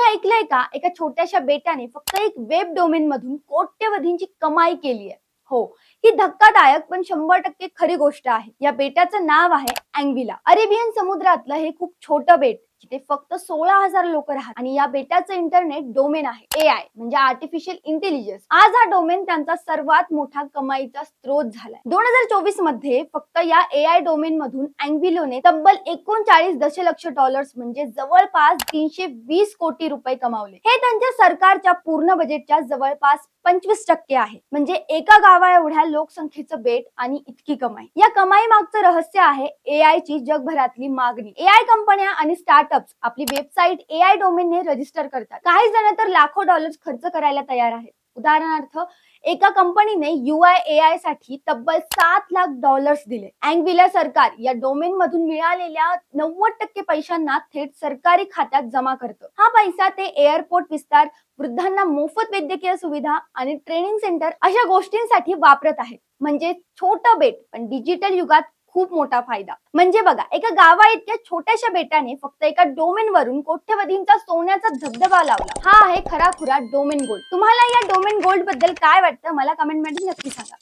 ऐकलंय का एका छोट्याशा बेटाने फक्त एक वेब डोमेन मधून कोट्यवधींची कमाई केली आहे? हो, ही धक्कादायक पण 100% खरी गोष्ट आहे. या बेटाचं नाव आहे अँग्विला. अरेबियन समुद्रातलं हे खूप छोटं बेट जिथे फक्त 16,000 लोक राहतात आणि या बेटाचं इंटरनेट डोमेन आहे AI म्हणजे आर्टिफिशियल इंटेलिजन्स. आज हा डोमेन त्यांचा सर्वात मोठा कमाईचा स्रोत झालाय. 2024 मध्ये फक्त या AI डोमेन मधून अँग्विलोने तब्बल 39 दशलक्ष डॉलर्स म्हणजे जवळपास 320 कोटी रुपये कमावले. हे त्यांच्या सरकारच्या पूर्ण बजेटच्या जवळपास 25% आहे. म्हणजे एका गावा एवढ्या लोकसंख्येचं बेट आणि इतकी कमाई. या कमाई मागचं रहस्य आहे AI ची जगभरातली मागणी. AI कंपन्या आणि स्टार्टअप्स आपली वेबसाईट AI डोमेनने रजिस्टर करतात. काही जण तर लाखो डॉलर्स खर्च करायला तयार आहेत. उदाहरणार्थ एका कंपनीने UI/AI साठी तब्बल $7 लाख दिले. अँग्विला सरकार या डोमेन मधून मिळालेल्या 90% पैशांना थेट सरकारी खात्यात जमा करतं. हा पैसा ते एअरपोर्ट विस्तार, वृद्धांना मोफत वैद्यकीय सुविधा आणि ट्रेनिंग सेंटर अशा गोष्टींसाठी वापरत आहेत. म्हणजे छोटं बेट पण डिजिटल युगात खूप मोठा फायदा. म्हणजे बघा, एका गावा इतक्या छोट्याशा बेटाने फक्त एका डोमेन वरून कोट्यवधींचा सोन्याचा धबधबा लावला. हा आहे खरा खुरा डोमेन गोल्ड. तुम्हाला या डोमेन गोल्ड बद्दल काय वाटतं मला कमेंट मध्ये नक्की सांगा.